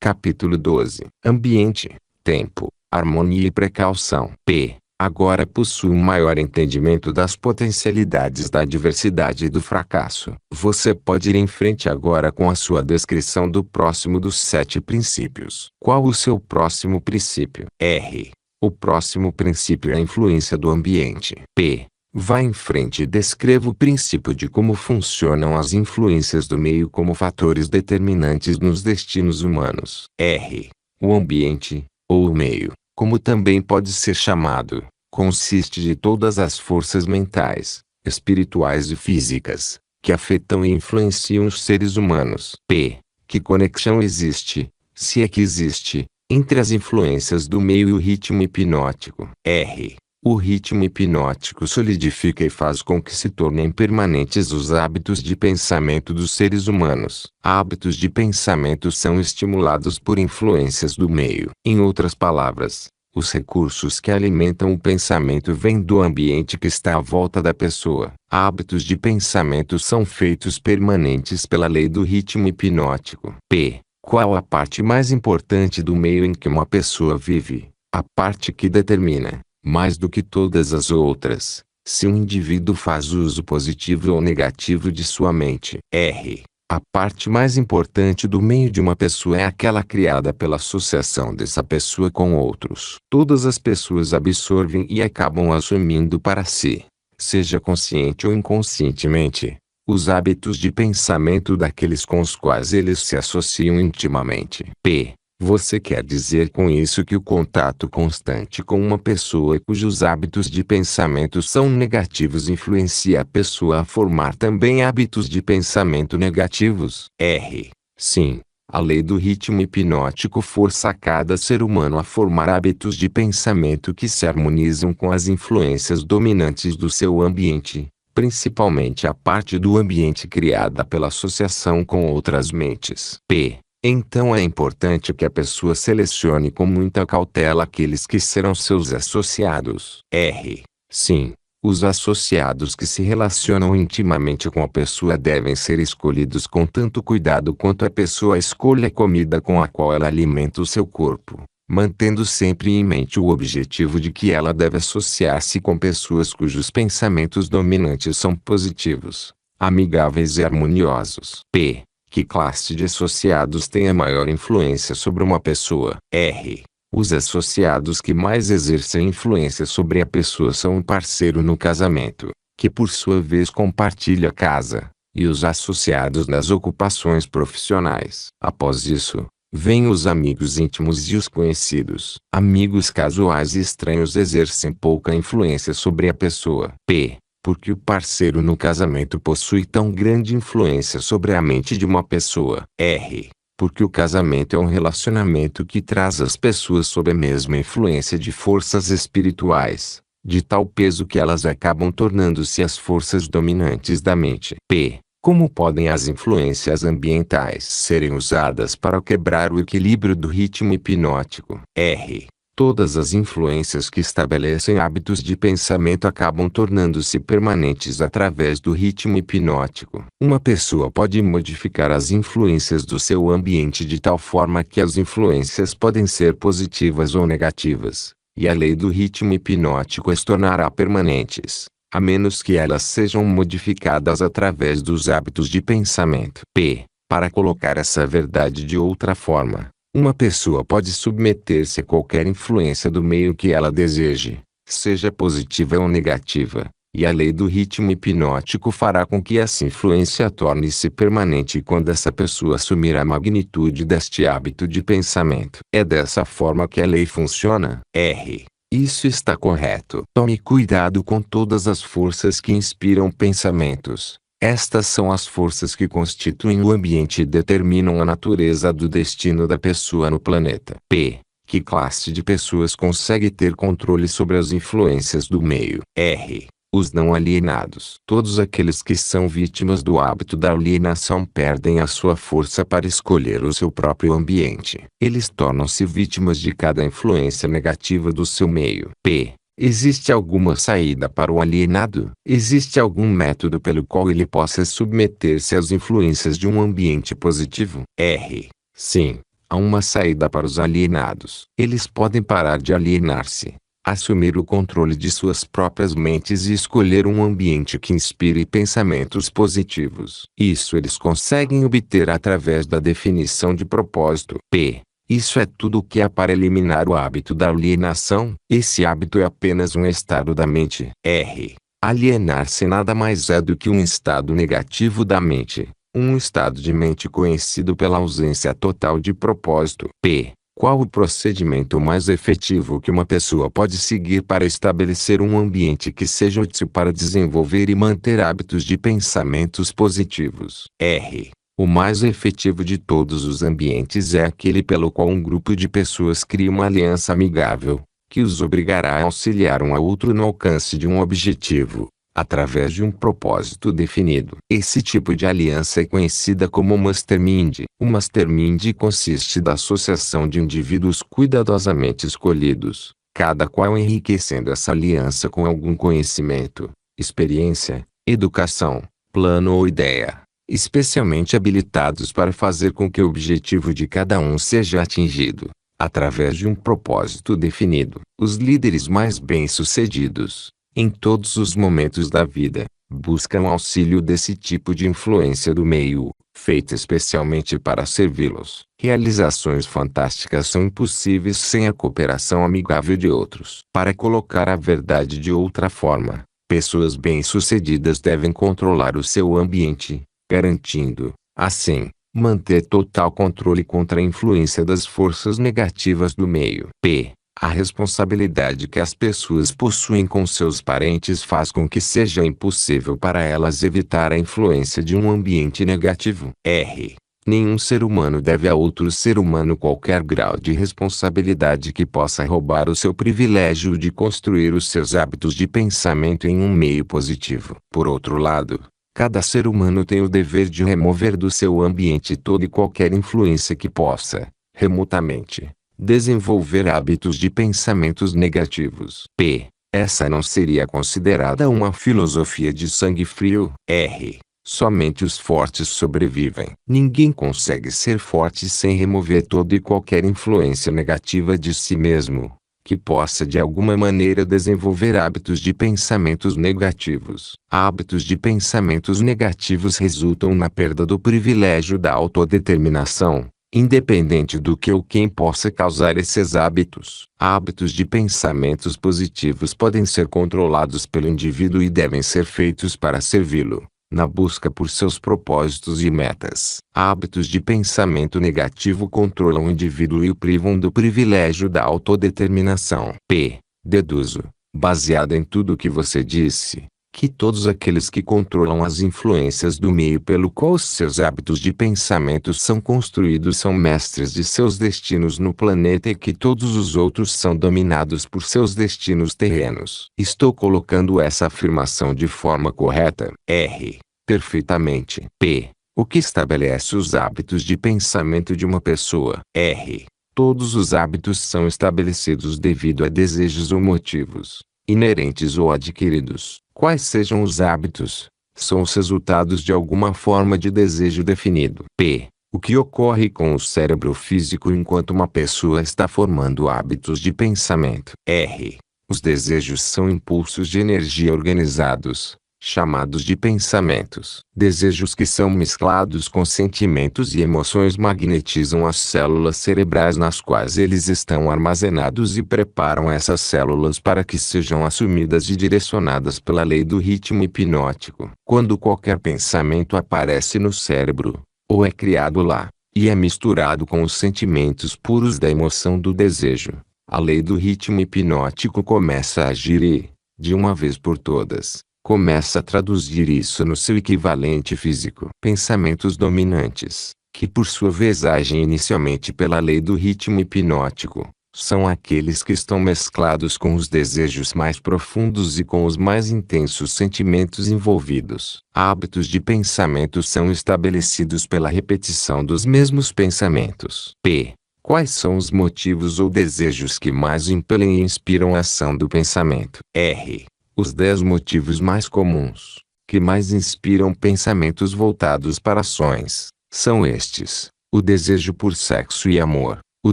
Capítulo 12. Ambiente, tempo, harmonia e precaução. P. Agora possui um maior entendimento das potencialidades da diversidade e do fracasso. Você pode ir em frente agora com a sua descrição do próximo dos 7 princípios. Qual o seu próximo princípio? R. O próximo princípio é a influência do ambiente. P. Vá em frente e descreva o princípio de como funcionam as influências do meio como fatores determinantes nos destinos humanos. R. O ambiente, ou o meio, como também pode ser chamado, consiste de todas as forças mentais, espirituais e físicas, que afetam e influenciam os seres humanos. P. Que conexão existe, se é que existe, entre as influências do meio e o ritmo hipnótico. R. O ritmo hipnótico solidifica e faz com que se tornem permanentes os hábitos de pensamento dos seres humanos. Hábitos de pensamento são estimulados por influências do meio. Em outras palavras, os recursos que alimentam o pensamento vêm do ambiente que está à volta da pessoa. Hábitos de pensamento são feitos permanentes pela lei do ritmo hipnótico. P. Qual a parte mais importante do meio em que uma pessoa vive? A parte que determina, mais do que todas as outras, se um indivíduo faz uso positivo ou negativo de sua mente. R. A parte mais importante do meio de uma pessoa é aquela criada pela associação dessa pessoa com outros. Todas as pessoas absorvem e acabam assumindo para si, seja consciente ou inconscientemente, os hábitos de pensamento daqueles com os quais eles se associam intimamente. P. Você quer dizer com isso que o contato constante com uma pessoa cujos hábitos de pensamento são negativos influencia a pessoa a formar também hábitos de pensamento negativos? R. Sim. A lei do ritmo hipnótico força cada ser humano a formar hábitos de pensamento que se harmonizam com as influências dominantes do seu ambiente, principalmente a parte do ambiente criada pela associação com outras mentes. P. Então é importante que a pessoa selecione com muita cautela aqueles que serão seus associados. R. Sim, os associados que se relacionam intimamente com a pessoa devem ser escolhidos com tanto cuidado quanto a pessoa escolhe a comida com a qual ela alimenta o seu corpo, mantendo sempre em mente o objetivo de que ela deve associar-se com pessoas cujos pensamentos dominantes são positivos, amigáveis e harmoniosos. P. Que classe de associados tem a maior influência sobre uma pessoa? R. Os associados que mais exercem influência sobre a pessoa são o parceiro no casamento, que por sua vez compartilha a casa, e os associados nas ocupações profissionais. Após isso, vêm os amigos íntimos e os conhecidos. Amigos casuais e estranhos exercem pouca influência sobre a pessoa. P. Porque o parceiro no casamento possui tão grande influência sobre a mente de uma pessoa. R. Porque o casamento é um relacionamento que traz as pessoas sob a mesma influência de forças espirituais, de tal peso que elas acabam tornando-se as forças dominantes da mente. P. Como podem as influências ambientais serem usadas para quebrar o equilíbrio do ritmo hipnótico? R. Todas as influências que estabelecem hábitos de pensamento acabam tornando-se permanentes através do ritmo hipnótico. Uma pessoa pode modificar as influências do seu ambiente de tal forma que as influências podem ser positivas ou negativas, e a lei do ritmo hipnótico as tornará permanentes, a menos que elas sejam modificadas através dos hábitos de pensamento. P. Para colocar essa verdade de outra forma, uma pessoa pode submeter-se a qualquer influência do meio que ela deseje, seja positiva ou negativa, e a lei do ritmo hipnótico fará com que essa influência torne-se permanente quando essa pessoa assumir a magnitude deste hábito de pensamento. É dessa forma que a lei funciona? R. Isso está correto. Tome cuidado com todas as forças que inspiram pensamentos. Estas são as forças que constituem o ambiente e determinam a natureza do destino da pessoa no planeta. P. Que classe de pessoas consegue ter controle sobre as influências do meio? R. Os não alienados. Todos aqueles que são vítimas do hábito da alienação perdem a sua força para escolher o seu próprio ambiente. Eles tornam-se vítimas de cada influência negativa do seu meio. P. Existe alguma saída para o alienado? Existe algum método pelo qual ele possa submeter-se às influências de um ambiente positivo? R. Sim. Há uma saída para os alienados. Eles podem parar de alienar-se, assumir o controle de suas próprias mentes e escolher um ambiente que inspire pensamentos positivos. Isso eles conseguem obter através da definição de propósito. P. Isso é tudo o que há para eliminar o hábito da alienação. Esse hábito é apenas um estado da mente. R. Alienar-se nada mais é do que um estado negativo da mente. Um estado de mente conhecido pela ausência total de propósito. P. Qual o procedimento mais efetivo que uma pessoa pode seguir para estabelecer um ambiente que seja útil para desenvolver e manter hábitos de pensamentos positivos? R. O mais efetivo de todos os ambientes é aquele pelo qual um grupo de pessoas cria uma aliança amigável, que os obrigará a auxiliar um ao outro no alcance de um objetivo, através de um propósito definido. Esse tipo de aliança é conhecida como mastermind. O mastermind consiste da associação de indivíduos cuidadosamente escolhidos, cada qual enriquecendo essa aliança com algum conhecimento, experiência, educação, plano ou ideia, especialmente habilitados para fazer com que o objetivo de cada um seja atingido, através de um propósito definido. Os líderes mais bem-sucedidos, em todos os momentos da vida, buscam auxílio desse tipo de influência do meio, feita especialmente para servi-los. Realizações fantásticas são impossíveis sem a cooperação amigável de outros. Para colocar a verdade de outra forma, pessoas bem-sucedidas devem controlar o seu ambiente, garantindo, assim, manter total controle contra a influência das forças negativas do meio. P. A responsabilidade que as pessoas possuem com seus parentes faz com que seja impossível para elas evitar a influência de um ambiente negativo. R. Nenhum ser humano deve a outro ser humano qualquer grau de responsabilidade que possa roubar o seu privilégio de construir os seus hábitos de pensamento em um meio positivo. Por outro lado, cada ser humano tem o dever de remover do seu ambiente toda e qualquer influência que possa, remotamente, desenvolver hábitos de pensamentos negativos. P. Essa não seria considerada uma filosofia de sangue frio. R. Somente os fortes sobrevivem. Ninguém consegue ser forte sem remover toda e qualquer influência negativa de si mesmo, que possa de alguma maneira desenvolver hábitos de pensamentos negativos. Hábitos de pensamentos negativos resultam na perda do privilégio da autodeterminação, independente do que ou quem possa causar esses hábitos. Hábitos de pensamentos positivos podem ser controlados pelo indivíduo e devem ser feitos para servi-lo, na busca por seus propósitos e metas. Hábitos de pensamento negativo controlam o indivíduo e o privam do privilégio da autodeterminação. P. Deduzo, baseado em tudo o que você disse, que todos aqueles que controlam as influências do meio pelo qual os seus hábitos de pensamento são construídos são mestres de seus destinos no planeta e que todos os outros são dominados por seus destinos terrenos. Estou colocando essa afirmação de forma correta? R. Perfeitamente. P. O que estabelece os hábitos de pensamento de uma pessoa? R. Todos os hábitos são estabelecidos devido a desejos ou motivos, inerentes ou adquiridos. Quais sejam os hábitos, são os resultados de alguma forma de desejo definido. P. O que ocorre com o cérebro físico enquanto uma pessoa está formando hábitos de pensamento? R. Os desejos são impulsos de energia organizados, chamados de pensamentos. Desejos que são mesclados com sentimentos e emoções magnetizam as células cerebrais nas quais eles estão armazenados e preparam essas células para que sejam assumidas e direcionadas pela lei do ritmo hipnótico. Quando qualquer pensamento aparece no cérebro, ou é criado lá, e é misturado com os sentimentos puros da emoção do desejo, a lei do ritmo hipnótico começa a agir e, de uma vez por todas, começa a traduzir isso no seu equivalente físico. Pensamentos dominantes, que por sua vez agem inicialmente pela lei do ritmo hipnótico, são aqueles que estão mesclados com os desejos mais profundos e com os mais intensos sentimentos envolvidos. Hábitos de pensamento são estabelecidos pela repetição dos mesmos pensamentos. P. Quais são os motivos ou desejos que mais impelem e inspiram a ação do pensamento? R. Os 10 motivos mais comuns, que mais inspiram pensamentos voltados para ações, são estes. o desejo por sexo e amor, o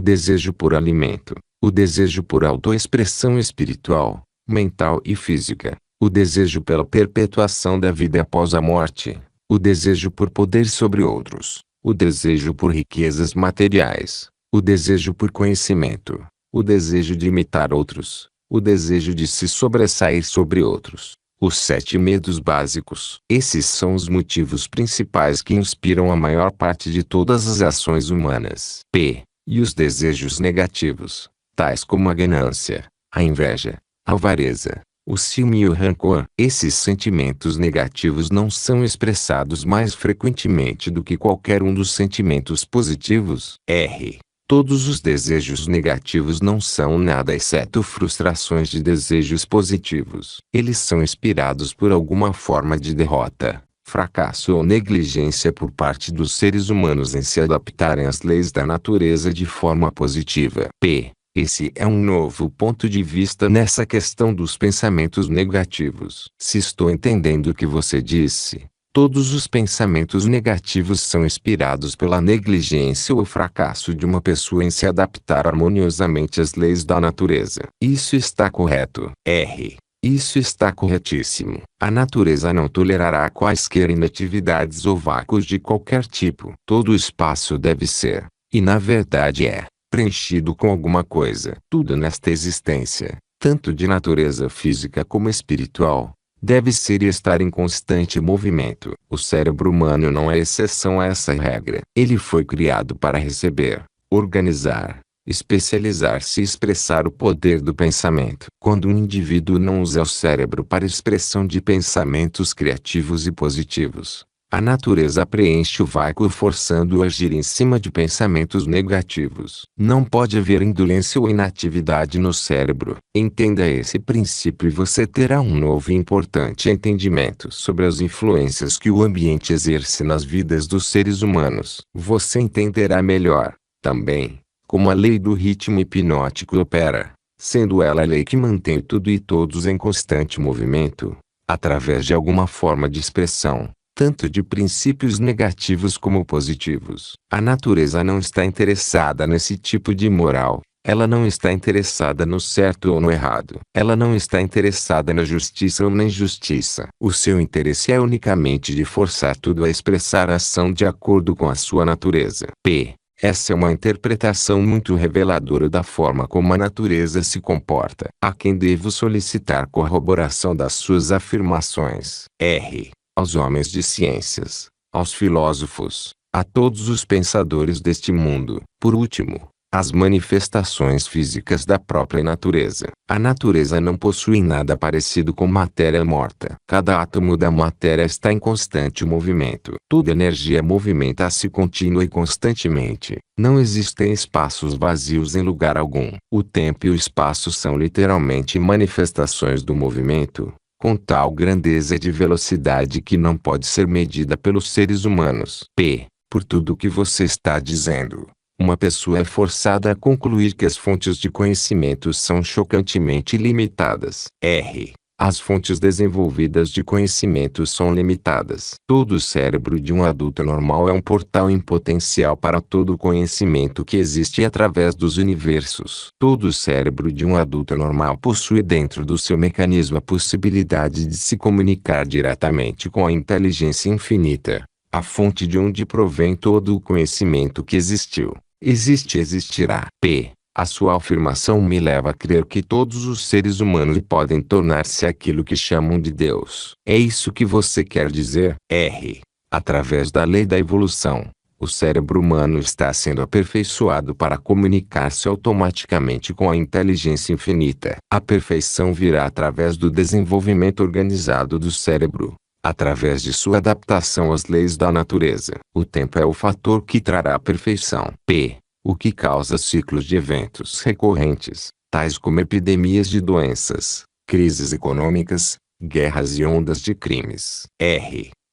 desejo por alimento, o desejo por autoexpressão espiritual, mental e física, o desejo pela perpetuação da vida após a morte, o desejo por poder sobre outros, o desejo por riquezas materiais, o desejo por conhecimento, o desejo de imitar outros, o desejo de se sobressair sobre outros. Os 7 medos básicos. Esses são os motivos principais que inspiram a maior parte de todas as ações humanas. E os desejos negativos, tais como a ganância, a inveja, a avareza, o ciúme e o rancor. Esses sentimentos negativos não são expressados mais frequentemente do que qualquer um dos sentimentos positivos. Todos os desejos negativos não são nada exceto frustrações de desejos positivos. Eles são inspirados por alguma forma de derrota, fracasso ou negligência por parte dos seres humanos em se adaptarem às leis da natureza de forma positiva. Esse é um novo ponto de vista nessa questão dos pensamentos negativos. Se estou entendendo o que você disse, todos os pensamentos negativos são inspirados pela negligência ou fracasso de uma pessoa em se adaptar harmoniosamente às leis da natureza. Isso está correto. Isso está corretíssimo. A natureza não tolerará quaisquer inatividades ou vácuos de qualquer tipo. Todo o espaço deve ser, e na verdade é, preenchido com alguma coisa. Tudo nesta existência, tanto de natureza física como espiritual, deve ser e estar em constante movimento. O cérebro humano não é exceção a essa regra. Ele foi criado para receber, organizar, especializar-se e expressar o poder do pensamento. Quando um indivíduo não usa o cérebro para expressão de pensamentos criativos e positivos, a natureza preenche o vácuo forçando-o a agir em cima de pensamentos negativos. Não pode haver indolência ou inatividade no cérebro. Entenda esse princípio e você terá um novo e importante entendimento sobre as influências que o ambiente exerce nas vidas dos seres humanos. Você entenderá melhor, também, como a lei do ritmo hipnótico opera, sendo ela a lei que mantém tudo e todos em constante movimento, através de alguma forma de expressão, tanto de princípios negativos como positivos. A natureza não está interessada nesse tipo de moral. Ela não está interessada no certo ou no errado. Ela não está interessada na justiça ou na injustiça. O seu interesse é unicamente de forçar tudo a expressar a ação de acordo com a sua natureza. Essa é uma interpretação muito reveladora da forma como a natureza se comporta. A quem devo solicitar corroboração das suas afirmações? Aos homens de ciências, aos filósofos, a todos os pensadores deste mundo. Por último, às manifestações físicas da própria natureza. A natureza não possui nada parecido com matéria morta. Cada átomo da matéria está em constante movimento. Toda energia movimenta-se contínua e constantemente. Não existem espaços vazios em lugar algum. O tempo e o espaço são literalmente manifestações do movimento, com tal grandeza de velocidade que não pode ser medida pelos seres humanos. Por tudo o que você está dizendo, uma pessoa é forçada a concluir que as fontes de conhecimento são chocantemente limitadas. As fontes desenvolvidas de conhecimento são limitadas. Todo o cérebro de um adulto normal é um portal em potencial para todo o conhecimento que existe através dos universos. Todo o cérebro de um adulto normal possui dentro do seu mecanismo a possibilidade de se comunicar diretamente com a inteligência infinita, a fonte de onde provém todo o conhecimento que existiu, existe e existirá. A sua afirmação me leva a crer que todos os seres humanos podem tornar-se aquilo que chamam de Deus. É isso que você quer dizer? Através da lei da evolução, o cérebro humano está sendo aperfeiçoado para comunicar-se automaticamente com a inteligência infinita. A perfeição virá através do desenvolvimento organizado do cérebro, através de sua adaptação às leis da natureza. O tempo é o fator que trará a perfeição. O que causa ciclos de eventos recorrentes, tais como epidemias de doenças, crises econômicas, guerras e ondas de crimes.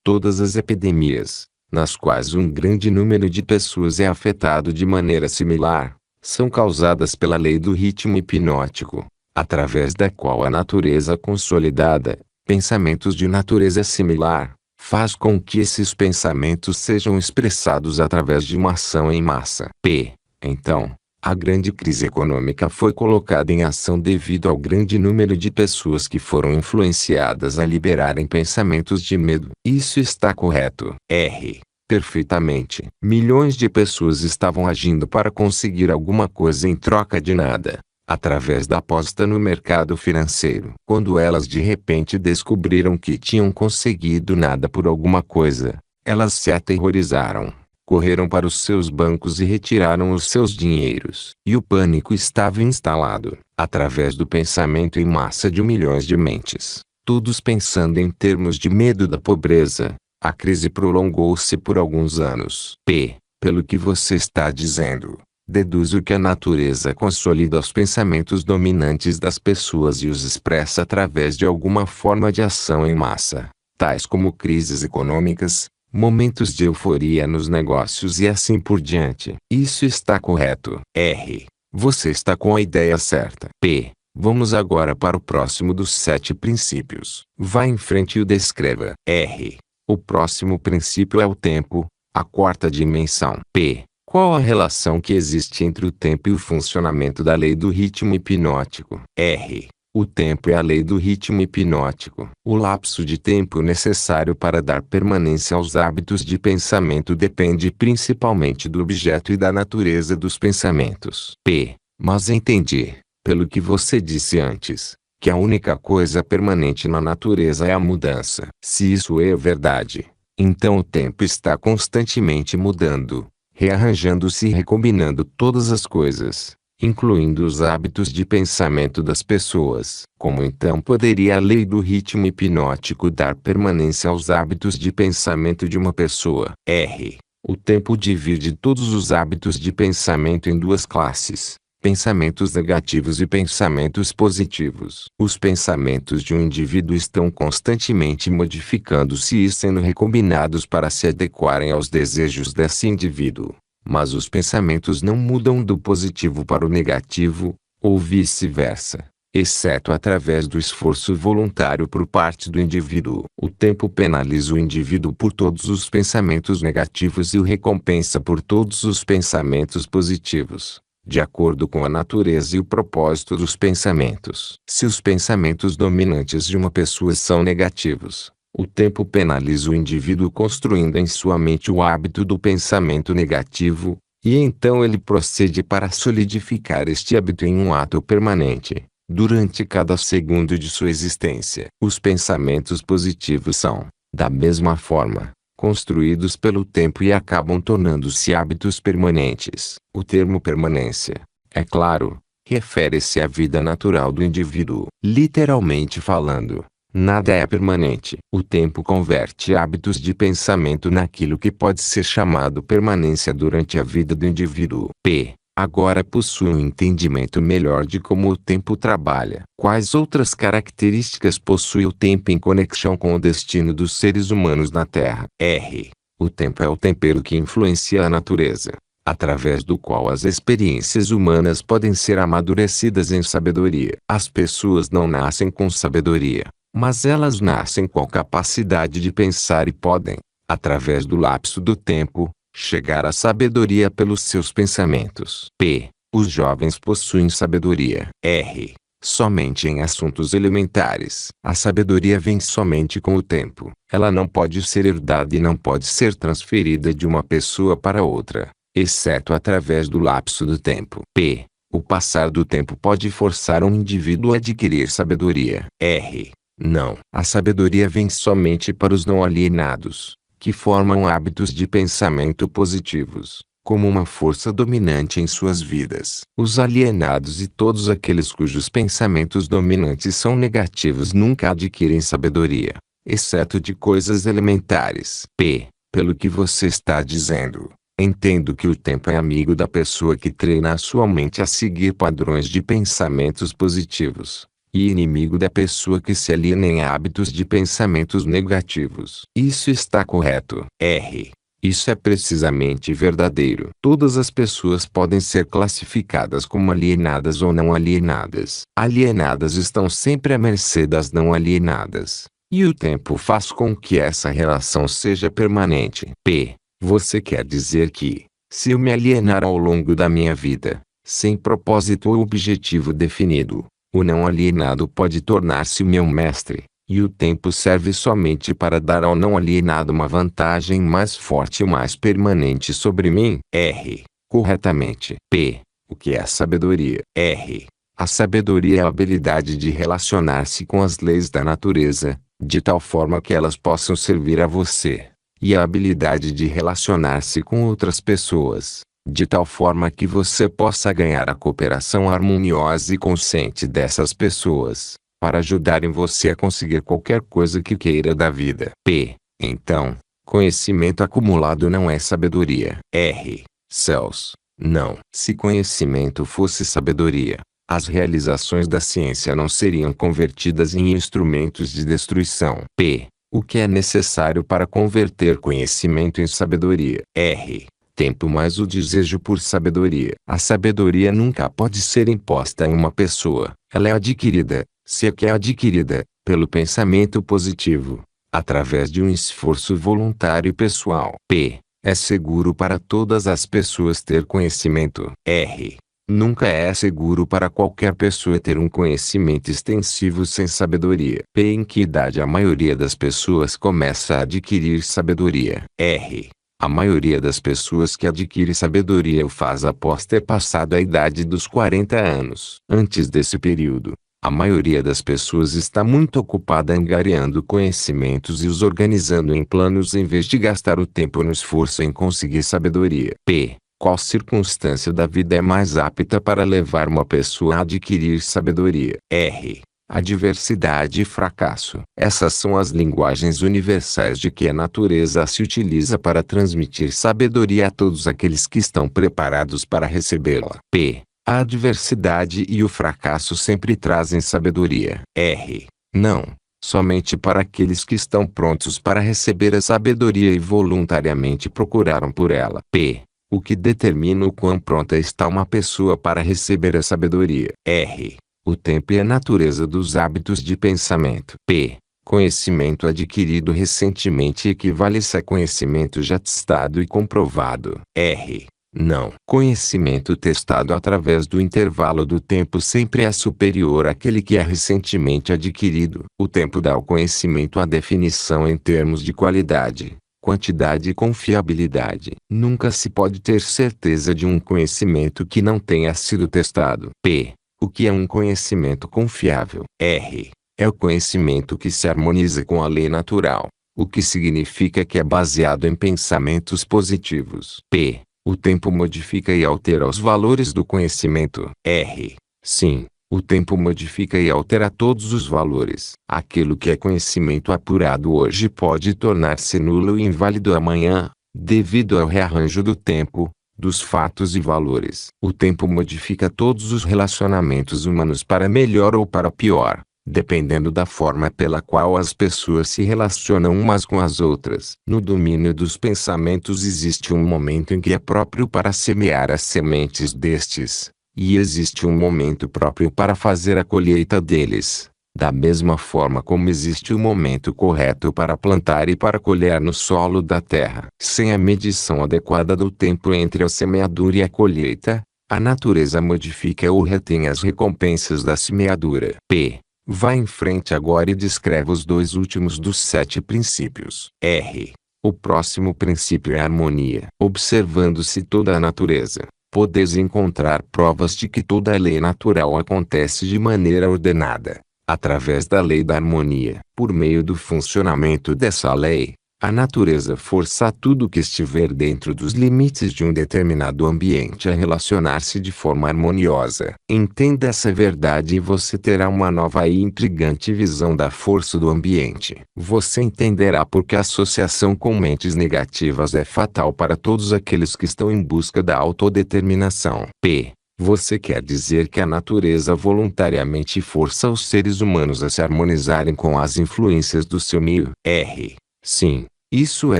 Todas as epidemias, nas quais um grande número de pessoas é afetado de maneira similar, são causadas pela lei do ritmo hipnótico, através da qual a natureza consolidada, pensamentos de natureza similar, faz com que esses pensamentos sejam expressados através de uma ação em massa. P. Então, a grande crise econômica foi colocada em ação devido ao grande número de pessoas que foram influenciadas a liberarem pensamentos de medo. Isso está correto. R. Perfeitamente. Milhões de pessoas estavam agindo para conseguir alguma coisa em troca de nada, através da aposta no mercado financeiro. Quando elas de repente descobriram que tinham conseguido nada por alguma coisa, elas se aterrorizaram, correram para os seus bancos e retiraram os seus dinheiros. E o pânico estava instalado, através do pensamento em massa de milhões de mentes, todos pensando em termos de medo da pobreza. A crise prolongou-se por alguns anos. P. Pelo que você está dizendo, deduzo que a natureza consolida os pensamentos dominantes das pessoas e os expressa através de alguma forma de ação em massa, tais como crises econômicas, momentos de euforia nos negócios e assim por diante. Isso está correto. R. Você está com a ideia certa. P. Vamos agora para o próximo dos 7 princípios. Vá em frente e o descreva. R. O próximo princípio é o tempo, a quarta dimensão. P. Qual a relação que existe entre o tempo e o funcionamento da lei do ritmo hipnótico? R. O tempo é a lei do ritmo hipnótico. O lapso de tempo necessário para dar permanência aos hábitos de pensamento depende principalmente do objeto e da natureza dos pensamentos. P. Mas entendi, pelo que você disse antes, que a única coisa permanente na natureza é a mudança. Se isso é verdade, então o tempo está constantemente mudando, rearranjando-se e recombinando todas as coisas, incluindo os hábitos de pensamento das pessoas. Como então poderia a lei do ritmo hipnótico dar permanência aos hábitos de pensamento de uma pessoa? R. O tempo divide todos os hábitos de pensamento em 2 classes: pensamentos negativos e pensamentos positivos. Os pensamentos de um indivíduo estão constantemente modificando-se e sendo recombinados para se adequarem aos desejos desse indivíduo. Mas os pensamentos não mudam do positivo para o negativo, ou vice-versa, exceto através do esforço voluntário por parte do indivíduo. O tempo penaliza o indivíduo por todos os pensamentos negativos e o recompensa por todos os pensamentos positivos, de acordo com a natureza e o propósito dos pensamentos. Se os pensamentos dominantes de uma pessoa são negativos, o tempo penaliza o indivíduo construindo em sua mente o hábito do pensamento negativo, e então ele procede para solidificar este hábito em um ato permanente, durante cada segundo de sua existência. Os pensamentos positivos são, da mesma forma, construídos pelo tempo e acabam tornando-se hábitos permanentes. O termo permanência, é claro, refere-se à vida natural do indivíduo. Literalmente falando, nada é permanente. O tempo converte hábitos de pensamento naquilo que pode ser chamado permanência durante a vida do indivíduo. P. Agora possui um entendimento melhor de como o tempo trabalha. Quais outras características possui o tempo em conexão com o destino dos seres humanos na Terra? R. O tempo é o tempero que influencia a natureza, através do qual as experiências humanas podem ser amadurecidas em sabedoria. As pessoas não nascem com sabedoria, mas elas nascem com a capacidade de pensar e podem, através do lapso do tempo, chegar à sabedoria pelos seus pensamentos. P. Os jovens possuem sabedoria. R. Somente em assuntos elementares. A sabedoria vem somente com o tempo. Ela não pode ser herdada e não pode ser transferida de uma pessoa para outra, exceto através do lapso do tempo. P. O passar do tempo pode forçar um indivíduo a adquirir sabedoria. R. Não. A sabedoria vem somente para os não alienados, que formam hábitos de pensamento positivos, como uma força dominante em suas vidas. Os alienados e todos aqueles cujos pensamentos dominantes são negativos nunca adquirem sabedoria, exceto de coisas elementares. P. Pelo que você está dizendo, entendo que o tempo é amigo da pessoa que treina a sua mente a seguir padrões de pensamentos positivos, e inimigo da pessoa que se aliena em hábitos de pensamentos negativos. Isso está correto. R. Isso é precisamente verdadeiro. Todas as pessoas podem ser classificadas como alienadas ou não alienadas. Alienadas estão sempre à mercê das não alienadas, E o tempo faz com que essa relação seja permanente. P. Você quer dizer que, se eu me alienar ao longo da minha vida, sem propósito ou objetivo definido, o não alienado pode tornar-se o meu mestre, e o tempo serve somente para dar ao não alienado uma vantagem mais forte e mais permanente sobre mim? R. Corretamente. P. O que é a sabedoria? R. A sabedoria é a habilidade de relacionar-se com as leis da natureza, de tal forma que elas possam servir a você, e a habilidade de relacionar-se com outras pessoas, de tal forma que você possa ganhar a cooperação harmoniosa e consciente dessas pessoas, para ajudarem você a conseguir qualquer coisa que queira da vida. P. Então, conhecimento acumulado não é sabedoria. R. Céus. Não. Se conhecimento fosse sabedoria, as realizações da ciência não seriam convertidas em instrumentos de destruição. P. O que é necessário para converter conhecimento em sabedoria? R. Tempo mais o desejo por sabedoria. A sabedoria nunca pode ser imposta em uma pessoa. Ela é adquirida, se é que é adquirida, pelo pensamento positivo, através de um esforço voluntário e pessoal. P. É seguro para todas as pessoas ter conhecimento. R. Nunca é seguro para qualquer pessoa ter um conhecimento extensivo sem sabedoria. P. Em que idade a maioria das pessoas começa a adquirir sabedoria? R. A maioria das pessoas que adquire sabedoria o faz após ter passado a idade dos 40 anos. Antes desse período, a maioria das pessoas está muito ocupada angariando conhecimentos e os organizando em planos em vez de gastar o tempo no esforço em conseguir sabedoria. P. Qual circunstância da vida é mais apta para levar uma pessoa a adquirir sabedoria? R. Adversidade e fracasso. Essas são as linguagens universais de que a natureza se utiliza para transmitir sabedoria a todos aqueles que estão preparados para recebê-la. P. A adversidade e o fracasso sempre trazem sabedoria. R. Não. Somente para aqueles que estão prontos para receber a sabedoria e voluntariamente procuraram por ela. P. O que determina o quão pronta está uma pessoa para receber a sabedoria? R. O tempo e a natureza dos hábitos de pensamento. P. Conhecimento adquirido recentemente equivale-se a conhecimento já testado e comprovado. R. Não. Conhecimento testado através do intervalo do tempo sempre é superior àquele que é recentemente adquirido. O tempo dá ao conhecimento a definição em termos de qualidade, quantidade e confiabilidade. Nunca se pode ter certeza de um conhecimento que não tenha sido testado. P. O que é um conhecimento confiável? R. É o conhecimento que se harmoniza com a lei natural, o que significa que é baseado em pensamentos positivos. P. O tempo modifica e altera os valores do conhecimento. R. Sim, o tempo modifica e altera todos os valores. Aquilo que é conhecimento apurado hoje pode tornar-se nulo e inválido amanhã, devido ao rearranjo do tempo, dos fatos e valores. O tempo modifica todos os relacionamentos humanos para melhor ou para pior, dependendo da forma pela qual as pessoas se relacionam umas com as outras. No domínio dos pensamentos existe um momento em que é próprio para semear as sementes destes, e existe um momento próprio para fazer a colheita deles. Da mesma forma como existe o momento correto para plantar e para colher no solo da terra. Sem a medição adequada do tempo entre a semeadura e a colheita, a natureza modifica ou retém as recompensas da semeadura. P. Vá em frente agora e descreva os 2 últimos dos 7 princípios. R. O próximo princípio é a harmonia. Observando-se toda a natureza, podeis encontrar provas de que toda a lei natural acontece de maneira ordenada, através da lei da harmonia. Por meio do funcionamento dessa lei, a natureza força tudo que estiver dentro dos limites de um determinado ambiente a relacionar-se de forma harmoniosa. Entenda essa verdade e você terá uma nova e intrigante visão da força do ambiente. Você entenderá porque a associação com mentes negativas é fatal para todos aqueles que estão em busca da autodeterminação. P. Você quer dizer que a natureza voluntariamente força os seres humanos a se harmonizarem com as influências do seu meio? R. Sim, isso é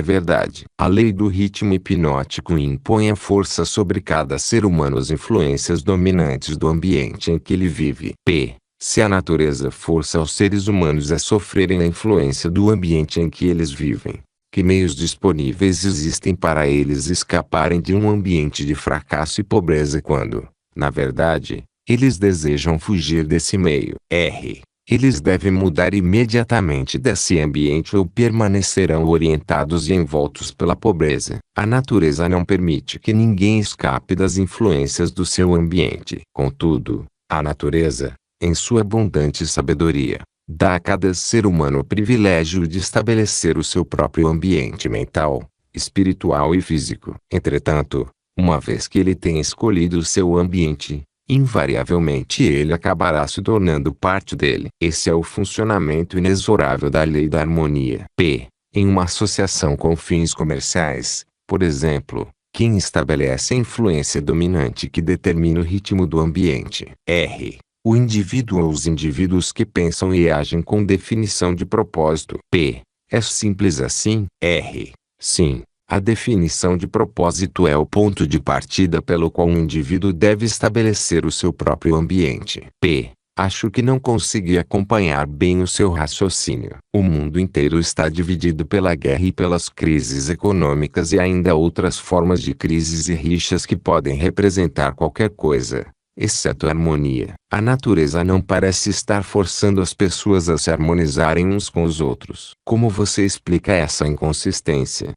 verdade. A lei do ritmo hipnótico impõe a força sobre cada ser humano as influências dominantes do ambiente em que ele vive. P. Se a natureza força os seres humanos a sofrerem a influência do ambiente em que eles vivem, que meios disponíveis existem para eles escaparem de um ambiente de fracasso e pobreza quando, na verdade, eles desejam fugir desse meio? Eles devem mudar imediatamente desse ambiente ou permanecerão orientados e envoltos pela pobreza. A natureza não permite que ninguém escape das influências do seu ambiente. Contudo, a natureza, em sua abundante sabedoria, dá a cada ser humano o privilégio de estabelecer o seu próprio ambiente mental, espiritual e físico. Entretanto, uma vez que ele tenha escolhido o seu ambiente, invariavelmente ele acabará se tornando parte dele. Esse é o funcionamento inexorável da lei da harmonia. Em uma associação com fins comerciais, por exemplo, quem estabelece a influência dominante que determina o ritmo do ambiente? O indivíduo ou os indivíduos que pensam e agem com definição de propósito. É simples assim? Sim. A definição de propósito é o ponto de partida pelo qual um indivíduo deve estabelecer o seu próprio ambiente. Acho que não consegui acompanhar bem o seu raciocínio. O mundo inteiro está dividido pela guerra e pelas crises econômicas e ainda outras formas de crises e rixas que podem representar qualquer coisa, exceto a harmonia. A natureza não parece estar forçando as pessoas a se harmonizarem uns com os outros. Como você explica essa inconsistência?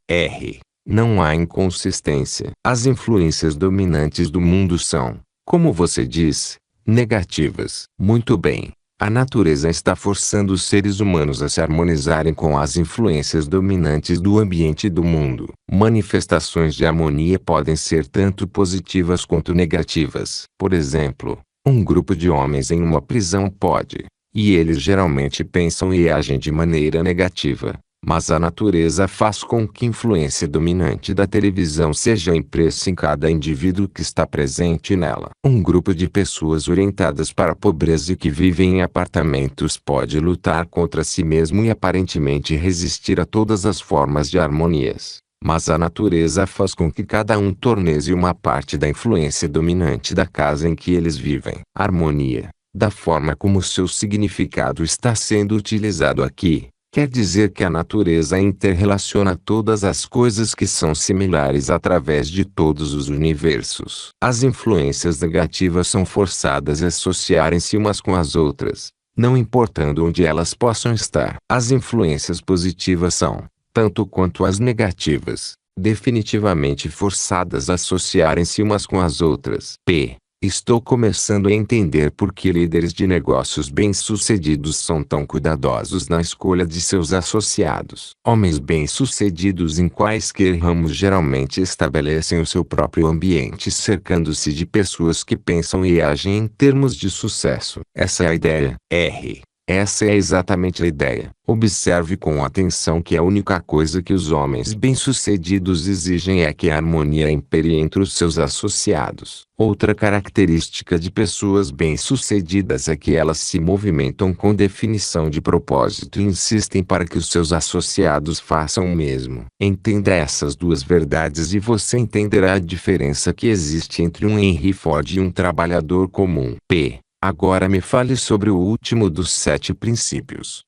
Não há inconsistência. As influências dominantes do mundo são, como você diz, negativas. Muito bem. A natureza está forçando os seres humanos a se harmonizarem com as influências dominantes do ambiente e do mundo. Manifestações de harmonia podem ser tanto positivas quanto negativas. Por exemplo, um grupo de homens em uma prisão pode, e eles geralmente pensam e agem de maneira negativa, mas a natureza faz com que a influência dominante da televisão seja impressa em cada indivíduo que está presente nela. Um grupo de pessoas orientadas para a pobreza e que vivem em apartamentos pode lutar contra si mesmo e aparentemente resistir a todas as formas de harmonias. Mas a natureza faz com que cada um torne-se uma parte da influência dominante da casa em que eles vivem. Harmonia, da forma como seu significado está sendo utilizado aqui, quer dizer que a natureza interrelaciona todas as coisas que são similares através de todos os universos. As influências negativas são forçadas a associarem-se umas com as outras, não importando onde elas possam estar. As influências positivas são, tanto quanto as negativas, definitivamente forçadas a associarem-se umas com as outras. Estou começando a entender por que líderes de negócios bem-sucedidos são tão cuidadosos na escolha de seus associados. Homens bem-sucedidos em quaisquer ramos geralmente estabelecem o seu próprio ambiente cercando-se de pessoas que pensam e agem em termos de sucesso. Essa é a ideia. Essa é exatamente a ideia. Observe com atenção que a única coisa que os homens bem-sucedidos exigem é que a harmonia impere entre os seus associados. Outra característica de pessoas bem-sucedidas é que elas se movimentam com definição de propósito e insistem para que os seus associados façam o mesmo. Entenda essas duas verdades e você entenderá a diferença que existe entre um Henry Ford e um trabalhador comum. Agora me fale sobre o último dos 7 princípios.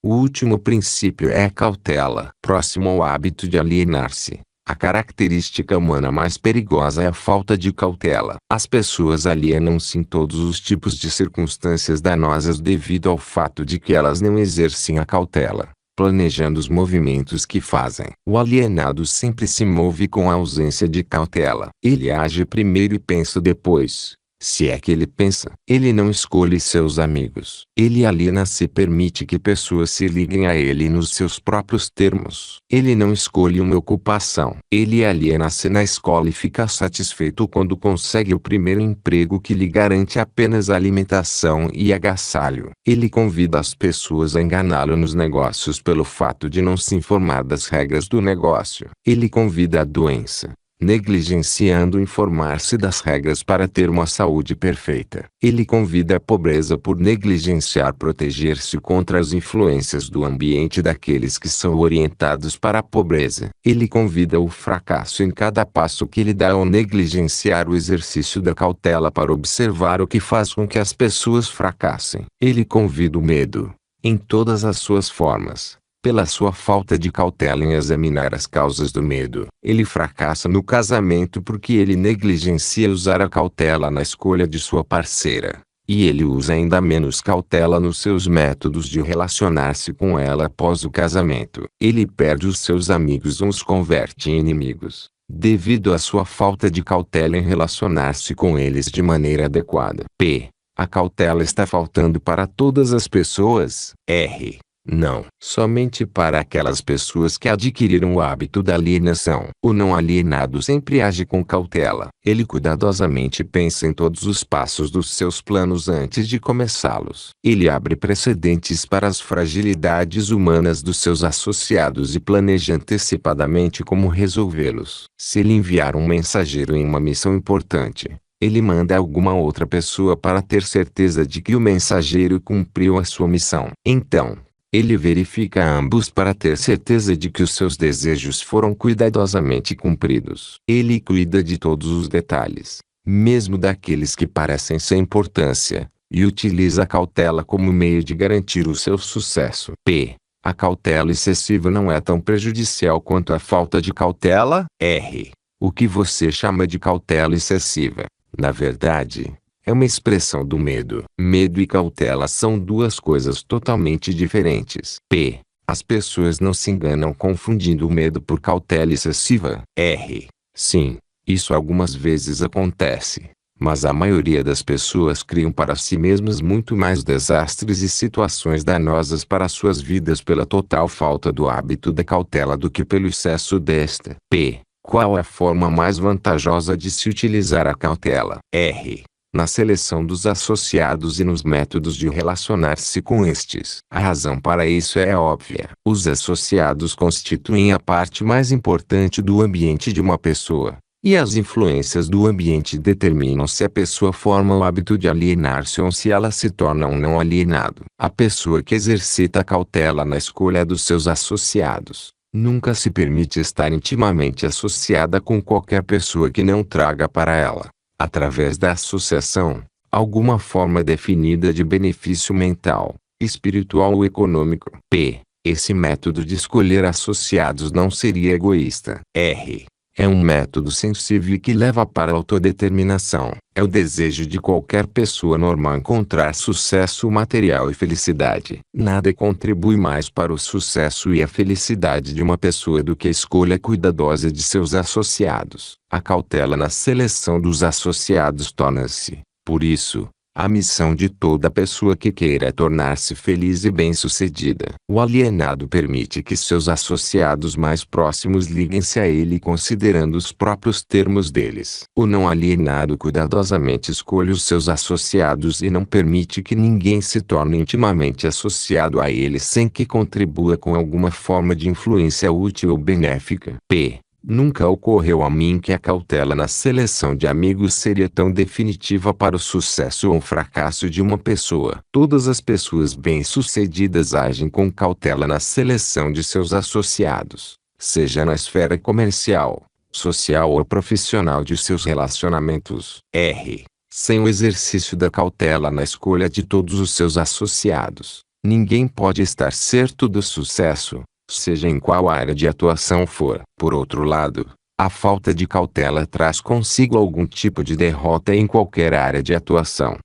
O último princípio é a cautela. Próximo ao hábito de alienar-se, a característica humana mais perigosa é a falta de cautela. As pessoas alienam-se em todos os tipos de circunstâncias danosas devido ao fato de que elas não exercem a cautela, planejando os movimentos que fazem. O alienado sempre se move com a ausência de cautela. Ele age primeiro e pensa depois. Se é que ele pensa, ele não escolhe seus amigos. Ele aliena-se e permite que pessoas se liguem a ele nos seus próprios termos. Ele não escolhe uma ocupação. Ele aliena-se na escola e fica satisfeito quando consegue o primeiro emprego que lhe garante apenas alimentação e agasalho. Ele convida as pessoas a enganá-lo nos negócios pelo fato de não se informar das regras do negócio. Ele convida a doença, negligenciando informar-se das regras para ter uma saúde perfeita. Ele convida a pobreza por negligenciar proteger-se contra as influências do ambiente daqueles que são orientados para a pobreza. Ele convida o fracasso em cada passo que ele dá ao negligenciar o exercício da cautela para observar o que faz com que as pessoas fracassem. Ele convida o medo, em todas as suas formas, pela sua falta de cautela em examinar as causas do medo. Ele fracassa no casamento porque ele negligencia usar a cautela na escolha de sua parceira. E ele usa ainda menos cautela nos seus métodos de relacionar-se com ela após o casamento. Ele perde os seus amigos ou os converte em inimigos, devido à sua falta de cautela em relacionar-se com eles de maneira adequada. P. A cautela está faltando para todas as pessoas. R. Não. Somente para aquelas pessoas que adquiriram o hábito da alienação. O não alienado sempre age com cautela. Ele cuidadosamente pensa em todos os passos dos seus planos antes de começá-los. Ele abre precedentes para as fragilidades humanas dos seus associados e planeja antecipadamente como resolvê-los. Se ele enviar um mensageiro em uma missão importante, ele manda alguma outra pessoa para ter certeza de que o mensageiro cumpriu a sua missão. Então, ele verifica ambos para ter certeza de que os seus desejos foram cuidadosamente cumpridos. Ele cuida de todos os detalhes, mesmo daqueles que parecem sem importância, e utiliza a cautela como meio de garantir o seu sucesso. P. A cautela excessiva não é tão prejudicial quanto a falta de cautela. R. O que você chama de cautela excessiva, na verdade, é uma expressão do medo. Medo e cautela são duas coisas totalmente diferentes. P. As pessoas não se enganam confundindo o medo por cautela excessiva. R. Sim, isso algumas vezes acontece, mas a maioria das pessoas criam para si mesmas muito mais desastres e situações danosas para suas vidas pela total falta do hábito da cautela do que pelo excesso desta. P. Qual é a forma mais vantajosa de se utilizar a cautela? R. Na seleção dos associados e nos métodos de relacionar-se com estes. A razão para isso é óbvia. Os associados constituem a parte mais importante do ambiente de uma pessoa, e as influências do ambiente determinam se a pessoa forma o hábito de alienar-se ou se ela se torna um não alienado. A pessoa que exercita a cautela na escolha dos seus associados nunca se permite estar intimamente associada com qualquer pessoa que não traga para ela, através da associação, alguma forma definida de benefício mental, espiritual ou econômico. P. Esse método de escolher associados não seria egoísta. R. É um método sensível que leva para a autodeterminação. É o desejo de qualquer pessoa normal encontrar sucesso material e felicidade. Nada contribui mais para o sucesso e a felicidade de uma pessoa do que a escolha cuidadosa de seus associados. A cautela na seleção dos associados torna-se, por isso, a missão de toda pessoa que queira tornar-se feliz e bem-sucedida. O alienado permite que seus associados mais próximos liguem-se a ele considerando os próprios termos deles. O não alienado cuidadosamente escolhe os seus associados e não permite que ninguém se torne intimamente associado a ele sem que contribua com alguma forma de influência útil ou benéfica. P. Nunca ocorreu a mim que a cautela na seleção de amigos seria tão definitiva para o sucesso ou fracasso de uma pessoa. Todas as pessoas bem-sucedidas agem com cautela na seleção de seus associados, seja na esfera comercial, social ou profissional de seus relacionamentos. R. Sem o exercício da cautela na escolha de todos os seus associados, ninguém pode estar certo do sucesso, seja em qual área de atuação for. Por outro lado, a falta de cautela traz consigo algum tipo de derrota em qualquer área de atuação.